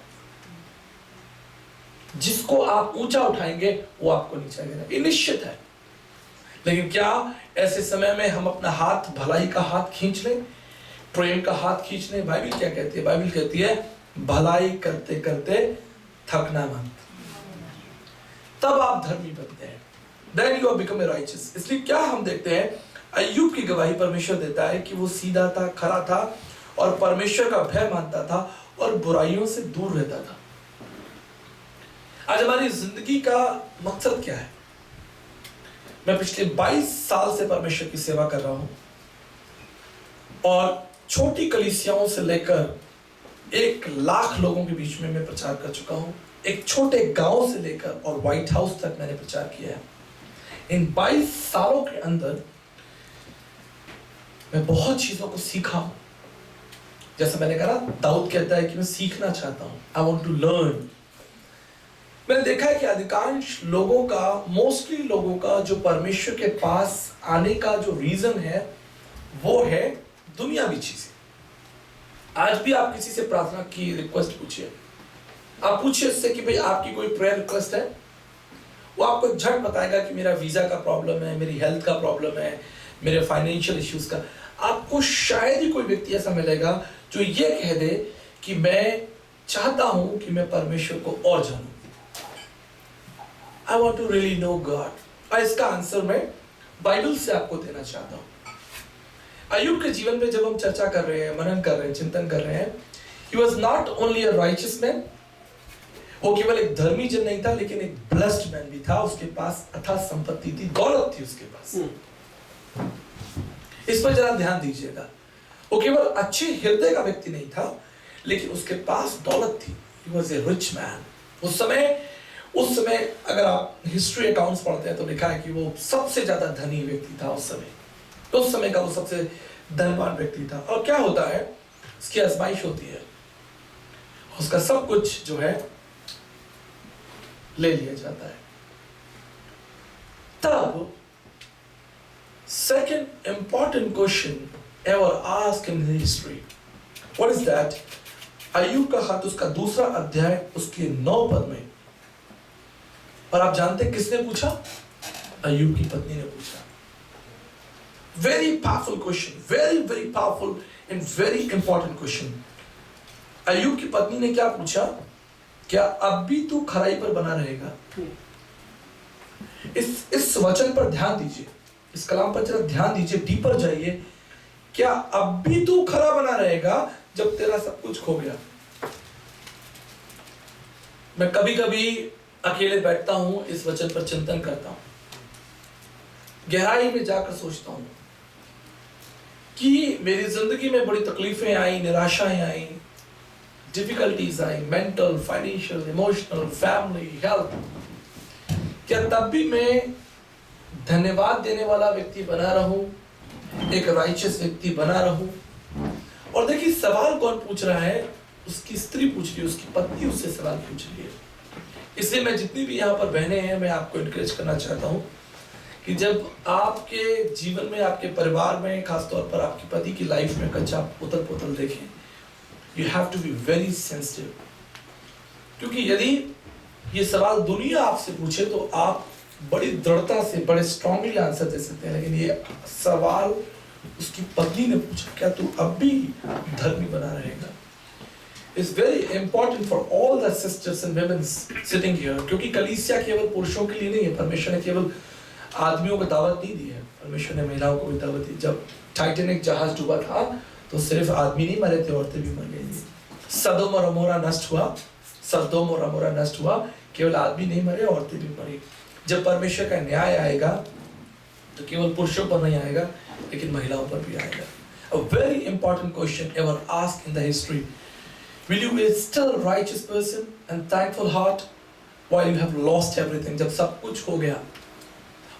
जिसको आप ऊंचा उठाएंगे वो आपको नीचा गिराएगा। ये निश्चित है। लेकिन क्या ऐसे समय में हम अपना हाथ, भलाई का हाथ खींच लें, प्रेम का हाथ खींच लें? बाइबल क्या कहती है? बाइबल कहती है भलाई करते करते थकना मत, तब आप धर्मी बनते हैं। Then you become a righteous। इसलिए क्या हम देखते हैं, अय्यूब की गवाही परमेश्वर देता है कि वो सीधा था, खरा था और परमेश्वर का भय मानता था और बुराइयों से दूर रहता था। आज हमारी जिंदगी का मकसद क्या है? मैं पिछले 22 साल से परमेश्वर की सेवा कर रहा हूं और छोटी कलीसियाओं से लेकर 1 लाख लोगों के बीच में मैं प्रचार कर चुका हूं। एक छोटे गांव से लेकर और व्हाइट हाउस तक मैंने प्रचार किया है। इन 22 सालों के अंदर मैं बहुत चीजों को सीखा हूं। जैसे मैंने कहा, दाऊद कहता है कि मैं सीखना चाहता हूं, आई वॉन्ट टू लर्न। मैंने देखा है कि अधिकांश लोगों का, मोस्टली लोगों का जो परमेश्वर के पास आने का जो रीजन है वो है दुनियावी चीजें। आज भी आप किसी से प्रार्थना की रिक्वेस्ट पूछिए, आप पूछिए उससे कि भाई आपकी कोई प्रेयर रिक्वेस्ट है, वो आपको झट बताएगा कि मेरा वीजा का प्रॉब्लम है, मेरी हेल्थ का प्रॉब्लम है, मेरे फाइनेंशियल इश्यूज का। आपको शायद ही कोई व्यक्ति ऐसा मिलेगा जो ये कह दे कि मैं चाहता हूं कि मैं परमेश्वर को और जानूं, I want to really know God. और इसका आंसर मैं बाइबल से आपको देना चाहता हूं। अय्यूब के जीवन पे जब हम चर्चा कर रहे हैं, मनन कर रहे हैं, चिंतन कर रहे हैं, he was not only a righteous man, वो केवल एक धर्मी जन नहीं था, लेकिन एक ब्लेस्ड मैन भी था। उसके पास अथाह संपत्ति थी, दौलत थी उसके पास। इस पर जरा ध्यान दीजिएगा। वो केवल अच्छे हृदय का व्यक्ति नहीं था, लेकिन उसके पास दौलत थी। He was a rich man। उस समय अगर आप हिस्ट्री अकाउंट्स पढ़ते हैं तो लिखा है कि वो सबसे ज्यादा धनी व्यक्ति था उस समय का वो सबसे धनवान व्यक्ति था। और क्या होता है, उसकी आजमाइश होती है, उसका सब कुछ जो है ले लिया जाता है। तब second important question ever asked in history, what is that? अय्यूब का खत उसका 2 अध्याय उसके 9 पद में। और आप जानते हैं किसने पूछा? अय्यूब की पत्नी ने पूछा। Very powerful question, very very powerful and very important question. अय्यूब की पत्नी ने क्या पूछा? क्या अब भी तू खराई पर बना रहेगा? इस वचन पर ध्यान दीजिए, इस कलाम पर जरा ध्यान दीजिए, डीपर जाइए। क्या अब भी तू खरा बना रहेगा जब तेरा सब कुछ खो गया? मैं कभी कभी अकेले बैठता हूं, इस वचन पर चिंतन करता हूं, गहराई में जाकर सोचता हूं कि मेरी जिंदगी में बड़ी तकलीफें आई, निराशाएं आई, डिफिकल्टीज आई, mental, financial, emotional, family, health. क्या तब भी मैं धन्यवाद देने वाला व्यक्ति बना रहूं, एक राइचियस व्यक्ति बना रहूं? और देखिए सवाल कौन पूछ रहा है? उसकी स्त्री पूछ रही है, उसकी पत्नी उससे सवाल पूछ रही है। इसलिए मैं जितनी भी यहाँ पर बहनें हैं, मैं आपको इनकरेज करना चाहता हूँ कि जब आपके जीवन में, आपके परिवार में, खासतौर पर आपकी पति की लाइफ में कुछ आप उथल पुथल देखें, you have to be very sensitive. क्योंकि यदि ये सवाल दुनिया आपसे पूछे तो आप बड़ी दृढ़ता से, बड़े स्ट्रांगली आंसर दे सकते हैं, लेकिन ये सवाल उसकी पत्नी ने पूछा, क्या तू अब भी धर्मी बना रहेगा? It's very important for all the sisters and women sitting here, क्योंकि कलीसिया केवल पुरुषों के लिए नहीं है। परमेश्वर ने केवल आदमियों को दावत नहीं दी है, परमेश्वर ने महिलाओं को भी दावत दी। जब टाइटैनिक जहाज डूबा था तो सिर्फ आदमी नहीं मरे थे, औरतें भी मर गई थी। सदोम और अमोरा नष्ट हुआ, सदोम और अमोरा नष्ट हुआ, केवल आदमी नहीं मरे, औरतें भी मरी। जब परमेश्वर का न्याय आएगा तो केवल पुरुषों पर नहीं आएगा, लेकिन महिलाओं पर भी आएगा। A very important question ever asked in the history. Will you be still a righteous person and thankful heart while you have lost everything? जब सब कुछ हो गया।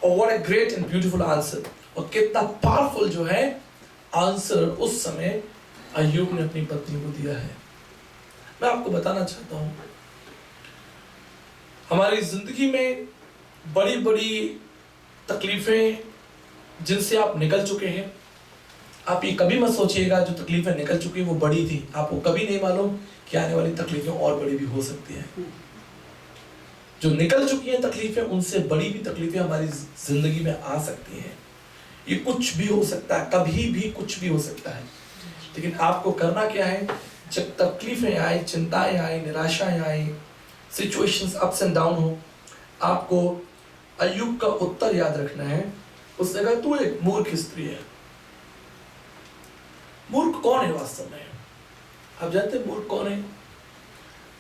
और what a great and beautiful answer, और कितना powerful जो है आंसर उस समय अय्यूब ने अपनी पत्नी को दिया है। मैं आपको बताना चाहता हूँ, हमारी जिंदगी में बड़ी बड़ी तकलीफें जिनसे आप निकल चुके हैं, आप ये कभी मत सोचिएगा जो तकलीफें निकल चुकी वो बड़ी थी। आपको कभी नहीं मालूम कि आने वाली तकलीफें और बड़ी भी हो सकती हैं। जो निकल चुकी हैं तकलीफें, उनसे बड़ी भी तकलीफें हमारी जिंदगी में आ सकती हैं। ये कुछ भी हो सकता है, कभी भी कुछ भी हो सकता है। लेकिन आपको करना क्या है, जब तकलीफें आए, चिंताएं आए, निराशाएं आए, सिचुएशंस अप्स एंड डाउन हो, आपको अय्यूब का उत्तर याद रखना है। उसने कहा तू एक मूर्ख स्त्री है। मूर्ख कौन है वास्तव में? आप जानते हैं मूर्ख कौन है?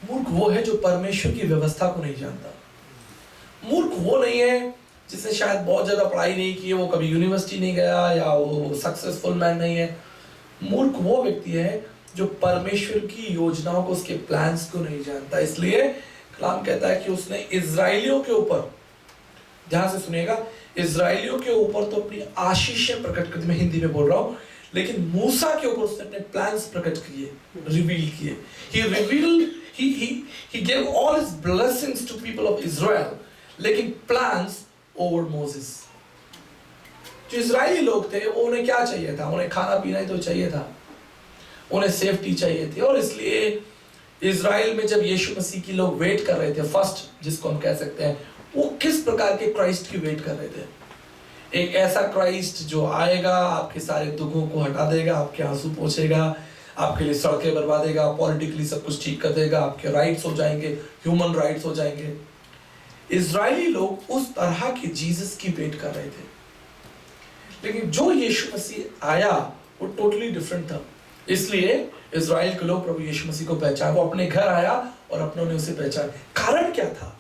मूर्ख वो है जो परमेश्वर की व्यवस्था को नहीं जानता। मूर्ख वो नहीं है जिसने शायद बहुत ज्यादा पढ़ाई नहीं की है, वो कभी यूनिवर्सिटी नहीं गया, या वो सक्सेसफुल मैन नहीं है। मूर्ख वो व्यक्ति है जो परमेश्वर की योजनाओं को, उसके प्लान्स को नहीं जानता। इसलिए कलाम कहता है कि उसने इजराइलियों के ऊपर, ध्यान से सुनिएगा, इजराइलियों के ऊपर तो अपनी आशीषें प्रकट कर दी, मैं हिंदी में बोल रहा हूं, लेकिन मूसा के ऊपर उसने अपने प्लान्स प्रकट किए, रिवील किए। He revealed, he gave all his blessings to people of Israel, लेकिन प्लान्स ओवर मोसेस। जो इजरायली लोग थे, वो उन्हें क्या चाहिए था? उन्हें खाना पीना ही तो चाहिए था, उन्हें सेफ्टी चाहिए थी। और इसलिए इजराइल में जब यीशु मसीह की लोग वेट कर रहे थे, फर्स्ट जिसको हम कह सकते हैं, वो किस प्रकार के क्राइस्ट की वेट कर रहे थे? एक ऐसा क्राइस्ट जो आएगा, आपके सारे दुखों को हटा देगा, आपके आंसू पोंछेगा, आपके लिए सड़कें बनवा देगा, पॉलिटिकली सब कुछ ठीक कर देगा, आपके राइट्स हो जाएंगे, ह्यूमन राइट्स हो जाएंगे। इजरायली लोग उस तरह के जीसस की वेट कर रहे थे। लेकिन जो यीशु मसीह आया वो टोटली डिफरेंट था। इसलिए इजराइल के लोग प्रभु यीशु मसीह को पहचान, वो अपने घर आया और अपनों ने उसे पहचान। कारण क्या था?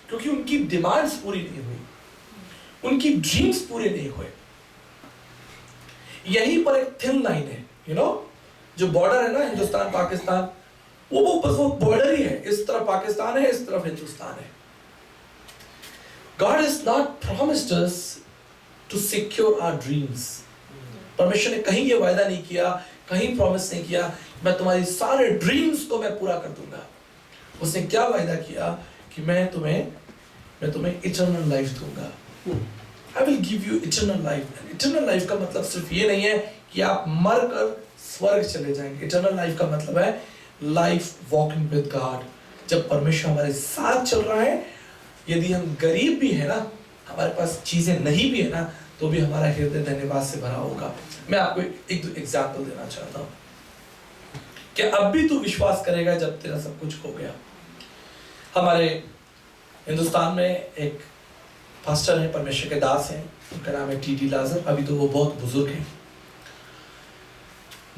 क्योंकि उनकी डिमांड्स पूरी नहीं हुई, उनकी ड्रीम्स पूरे नहीं हुए। यहीं पर एक थिन लाइन है, जो बॉर्डर है ना, हिंदुस्तान पाकिस्तान, वो बस वो बॉर्डर ही है। इस तरफ पाकिस्तान है, इस तरफ हिंदुस्तान है। God has not promised us to secure our dreams. परमेश्वर ने कहीं ये वायदा नहीं किया, कहीं प्रॉमिस नहीं किया, मैं तुम्हारी सारे ड्रीम्स को मैं पूरा कर दूंगा। उसने क्या वायदा किया कि मैं तुम्हें इटर्नल लाइफ दूंगा। I will give you eternal life. Eternal life का मतलब सिर्फ ये नहीं है कि आप मर कर स्वर्ग चले जाएंगे। इटर्नल लाइफ का मतलब है लाइफ वॉकिंग विद गॉड। जब परमेश्वर हमारे साथ चल रहा है, यदि हम गरीब भी है ना, हमारे पास चीजें नहीं भी है ना, तो भी हमारा हृदय धन्यवाद से भरा होगा। मैं आपको एक दो एग्जाम्पल देना चाहता हूँ कि अब भी तू विश्वास करेगा जब तेरा सब कुछ हो गया। हमारे हिंदुस्तान में एक पास्टर है, परमेश्वर के दास हैं, उनका नाम है टी.डी. लाजर। अभी तो वो बहुत बुजुर्ग हैं।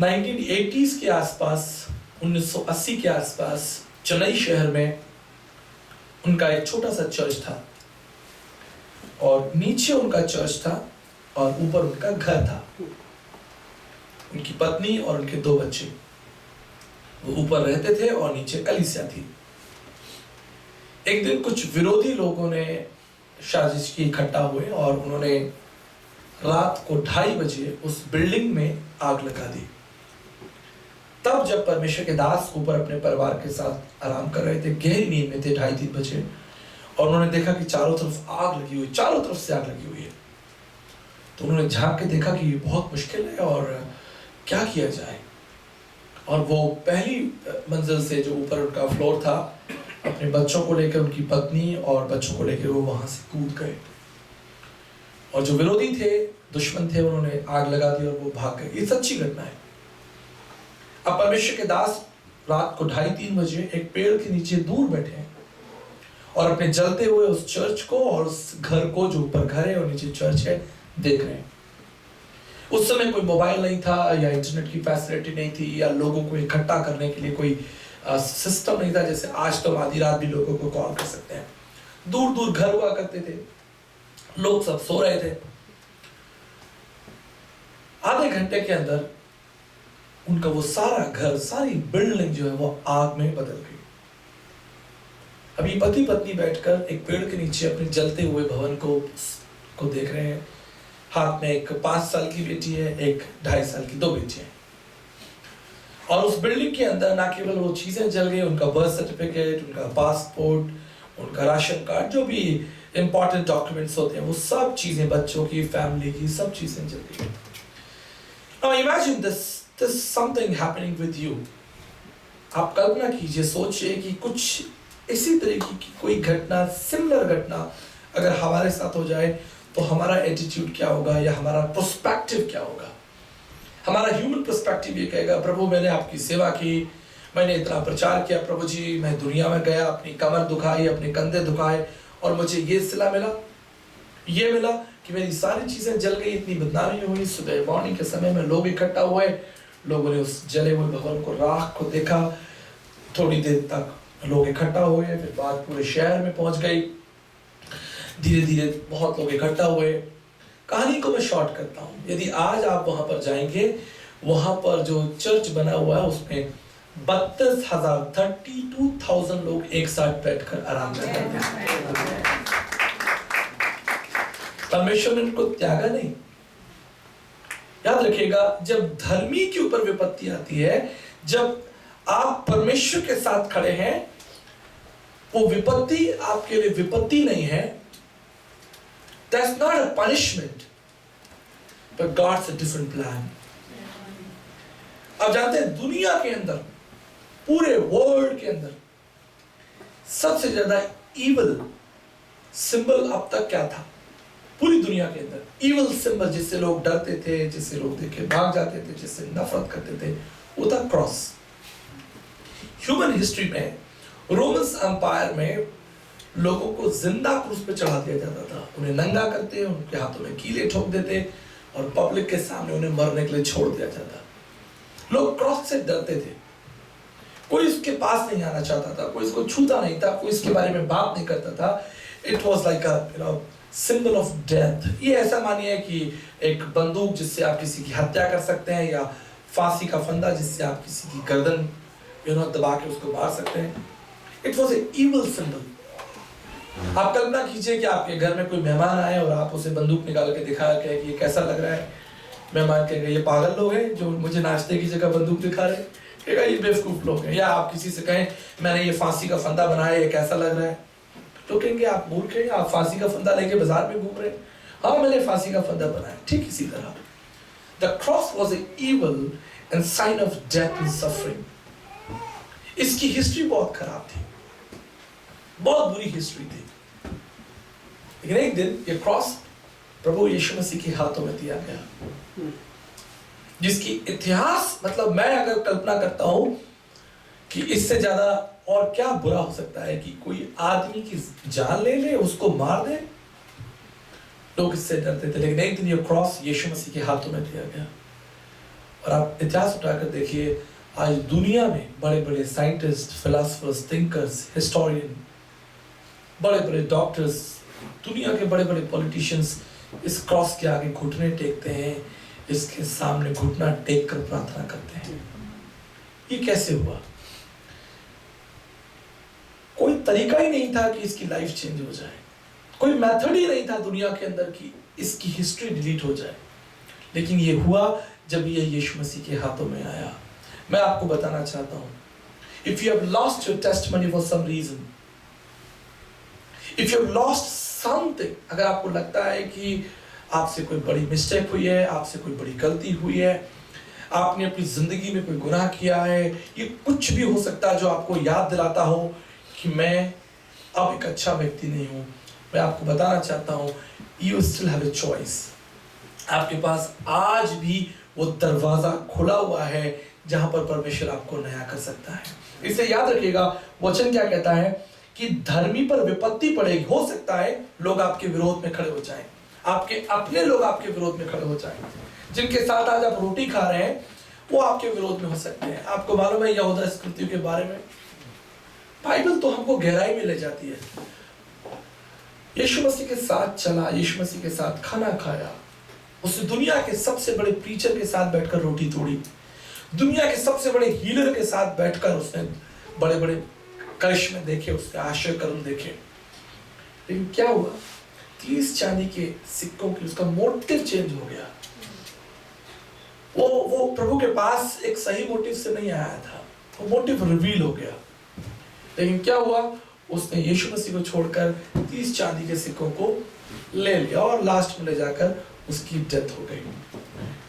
1980s के आसपास, 1980 के आसपास चेन्नई शहर में उनका एक छोटा सा चर्च था, और नीचे उनका चर्च था और ऊपर उनका घर था। उनकी पत्नी और उनके 2 बच्चे, वो ऊपर रहते थे और नीचे कलीसिया थी। एक दिन कुछ विरोधी लोगों ने साजिश की, इकट्ठा हुए और उन्होंने रात को 2:30 बजे उस बिल्डिंग में आग लगा दी। तब जब परमेश्वर के दास ऊपर अपने परिवार के साथ आराम कर रहे थे, गहरी नींद में थे, 2:30-3 बजे, और उन्होंने देखा कि चारों तरफ आग लगी हुई, चारों तरफ से आग लगी हुई है। तो उन्होंने झांक के देखा कि ये बहुत मुश्किल है और क्या किया जाए। और वो पहली मंजिल से, जो ऊपर उनका फ्लोर था, अपने बच्चों को लेकर, उनकी पत्नी और बच्चों को लेकर वो वहां से कूद गए। और जो विरोधी थे, दुश्मन थे, उन्होंने आग लगा दी और वो भाग गए। ये सच्ची घटना है। अब परमेश्वर के दास रात को 2:30-3 बजे एक पेड़ के नीचे दूर बैठे हैं और अपने जलते हुए उस चर्च को और उस घर को, जो ऊपर घर है और नीचे चर्च है, देख रहे हैं। उस समय कोई मोबाइल नहीं था या इंटरनेट की फैसिलिटी नहीं थी या लोगों को इकट्ठा करने के लिए कोई सिस्टम नहीं था, जैसे आज तो आधी रात भी लोगों को कॉल कर सकते हैं। दूर दूर घर हुआ करते थे, लोग सब सो रहे थे। आधे घंटे के अंदर उनका वो सारा घर, सारी बिल्डिंग जो है वो आग में बदल गई। अभी पति पत्नी बैठकर एक पेड़ के नीचे अपने जलते हुए भवन को देख रहे हैं। हाथ में एक 5 साल की बेटी है, एक 2.5 साल की 2 बेटी है। और उस बिल्डिंग के अंदर ना केवल वो चीजें जल गई, उनका बर्थ सर्टिफिकेट, उनका पासपोर्ट, उनका राशन कार्ड, जो भी इंपॉर्टेंट डॉक्यूमेंट्स होते हैं, वो सब चीजें, बच्चों की, फैमिली की, सब चीजें जल गई। Now imagine this something happening with you. आप कल्पना कीजिए, सोचिए कि कुछ इसी तरीके की कोई घटना, सिमिलर घटना अगर हमारे साथ हो जाए तो हमारा एटीट्यूड क्या होगा या हमारा पर्सपेक्टिव क्या होगा। हमारा ह्यूमन पर्सपेक्टिव ये कहेगा, प्रभु मैंने आपकी सेवा की, मैंने इतना प्रचार किया, प्रभु जी मैं दुनिया में गया, अपनी कमर दुखाई, अपने कंधे दुखाए और मुझे ये सिला मिला, ये मिला कि मेरी सारी चीजें जल गई, इतनी बदनामी हुई। सुबह मॉर्निंग के समय में लोग इकट्ठा हुए, लोगों ने उस जले हुए भवन को, राख को देखा। थोड़ी देर तक लोग इकट्ठा हुए, फिर बात पूरे शहर में पहुंच गई। धीरे धीरे बहुत लोग इकट्ठा हुए। कहानी को मैं शॉर्ट करता हूँ। यदि आज आप वहां पर जाएंगे, वहां पर जो चर्च बना हुआ है उसमें 32,000 लोग एक साथ बैठकर आराम करते हैं। परमेश्वर ने उनको त्यागा नहीं। याद रखिएगा, जब धर्मी के ऊपर विपत्ति आती है, जब आप परमेश्वर के साथ खड़े हैं, वो विपत्ति आपके लिए विपत्ति नहीं है। That's not a punishment, but God's a different plan. आप जानते हैं, दुनिया के अंदर, पूरे वर्ल्ड के अंदर सबसे ज्यादा इविल सिंबल अब तक क्या था? पूरी दुनिया के अंदर इविल सिंबल जिससे लोग डरते थे, जिससे लोग देख के भाग जाते थे, जिससे नफरत करते थे, वो था क्रॉस। ह्यूमन हिस्ट्री में, रोमन्स एम्पायर में लोगों को जिंदा क्रूस पे चढ़ा दिया जाता था। उन्हें नंगा करते, उनके हाथों में कीले ठोक देते और पब्लिक के सामने उन्हें मरने के लिए छोड़ दिया जाता। लोग क्रॉस से डरते थे, कोई इसके पास नहीं आना चाहता था, कोई इसको छूता नहीं था, कोई इसके बारे में बात नहीं करता था। It was like a symbol of death. ये ऐसा मानिए कि एक बंदूक जिससे आप किसी की हत्या कर सकते हैं, या फांसी का फंदा जिससे आप किसी की गर्दन दबा के उसको मार सकते हैं। It was a evil symbol. आप कल्पना कीजिए कि आपके घर में कोई मेहमान आए और आप उसे बंदूक निकाल के दिखा के कि ये कैसा लग रहा है। मेहमान कहेंगे ये पागल लोग हैं जो मुझे नाश्ते की जगह बंदूक दिखा रहे हैं, कहेगा ये बेवकूफ लोग हैं। या आप किसी से कहें मैंने ये फांसी का फंदा बनाया, ये कैसा लग रहा है, तो कहेंगे आप मूर्ख हैं, आप फांसी का फंदा लेके बाजार में घूम रहे हैं। हाँ, मैंने फांसी का फंदा बनाया। ठीक इसी तरह the cross was a evil and sign of death and suffering. इसकी हिस्ट्री बहुत खराब थी, बहुत बुरी हिस्ट्री थी। लेकिन एक दिन ये क्रॉस प्रभु यीशु मसीह के हाथों में दिया गया, जिसकी इतिहास, मतलब मैं अगर कल्पना करता हूं कि इससे ज्यादा और क्या बुरा हो सकता है कि कोई आदमी की जान ले ले, उसको मार दे। लोग इससे डरते थे, लेकिन एक दिन ये क्रॉस यीशु मसीह के हाथों में दिया गया। और आप इतिहास उठाकर देखिए, आज दुनिया में बड़े बड़े साइंटिस्ट, फिलोसोफर्स, थिंकर्स, हिस्टोरियन, बड़े बड़े डॉक्टर्स, दुनिया के बड़े बड़े पॉलिटिशियंस इस क्रॉस के आगे घुटने टेकते हैं, इसके सामने घुटना टेक कर प्रार्थना करते हैं। ये कैसे हुआ? कोई तरीका ही नहीं था कि इसकी लाइफ चेंज हो जाए, कोई मेथड ही नहीं था दुनिया के अंदर कि इसकी हिस्ट्री डिलीट हो जाए। लेकिन ये हुआ जब ये यीशु मसीह के हाथों में आया। मैं आपको बताना चाहता हूं, if you have lost your testimony for some reason, if you have lost something, अगर आपको लगता है कि आपसे कोई बड़ी मिस्टेक हुई है, आपसे कोई बड़ी गलती हुई है, आपने अपनी जिंदगी में कोई गुनाह किया है, ये कुछ भी हो सकता है जो आपको याद दिलाता हो कि मैं अब एक अच्छा व्यक्ति नहीं हूं, मैं आपको बताना चाहता हूं, you still have a choice. आपके पास आज भी वो दरवाजा खुला हुआ है जहां पर परमेश्वर आपको नया कर सकता है। इसे याद रखिएगा, वचन क्या कहता है कि धर्मी पर विपत्ति पड़ेगी, हो सकता है लोग आपके विरोध में खड़े हो जाएं, आपके अपने लोग आपके विरोध में खड़े हो जाएं, जिनके साथ आज आप रोटी खा रहे हैं वो आपके विरोध में हो सकते हैं। आपको मालूम है यहूदा इस्करियोती के बारे में, बाइबल तो हमको गहराई में ले जाती है। यीशु मसीह के साथ चला, यीशु मसीह के साथ खाना खाया, उसने दुनिया के सबसे बड़े प्रीचर के साथ बैठकर रोटी तोड़ी, दुनिया के सबसे बड़े हीलर के साथ बैठकर उसने बड़े बड़े करिश्मे देखे, उसके आश्चर्य कर्म देखे। लेकिन क्या हुआ, 30 चांदी के सिक्कों की उसका मोटिव चेंज हो गया। वो प्रभु के पास एक सही मोटिव से नहीं आया था, वो मोटिव रिवील हो गया। लेकिन क्या हुआ, उसने यीशु मसीह को छोड़कर 30 चांदी के सिक्कों को ले लिया और लास्ट में ले जाकर उसकी डेथ हो गई।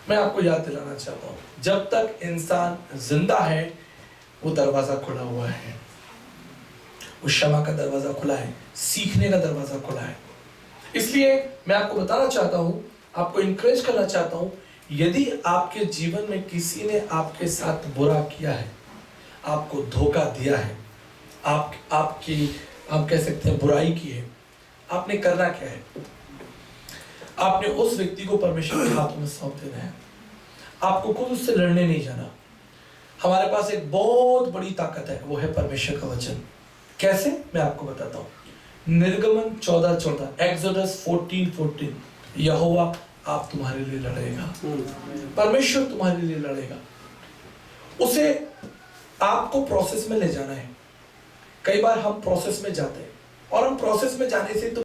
मैं आपको याद दिलाना चाहता हूं, जब तक इंसान जिंदा है वो दरवाजा खुला हुआ है, वो क्षमा का दरवाजा खुला है, सीखने का दरवाजा खुला है। इसलिए मैं आपको बताना चाहता हूं, आपको इंकरेज करना चाहता हूं, यदि आपके जीवन में किसी ने आपके साथ बुरा किया है, आपको धोखा दिया है, आप कह सकते हैं बुराई की है, आपने करना क्या है, आपने उस व्यक्ति को परमेश्वर के हाथों में सौंप देना है। आपको खुद उससे लड़ने नहीं जाना। हमारे पास एक बहुत बड़ी ताकत है, वो है परमेश्वर का वचन। कैसे, मैं आपको बताता हूं। निर्गमन 14:14, एक्सोडस 14:14, यहोवा आप तुम्हारे लिए लड़ेगा, परमेश्वर तुम्हारे लिए लड़ेगा। उसे आपको प्रोसेस में ले जाना है। कई बार हम प्रोसेस में जाते हैं और हम प्रोसेस में जाने से तो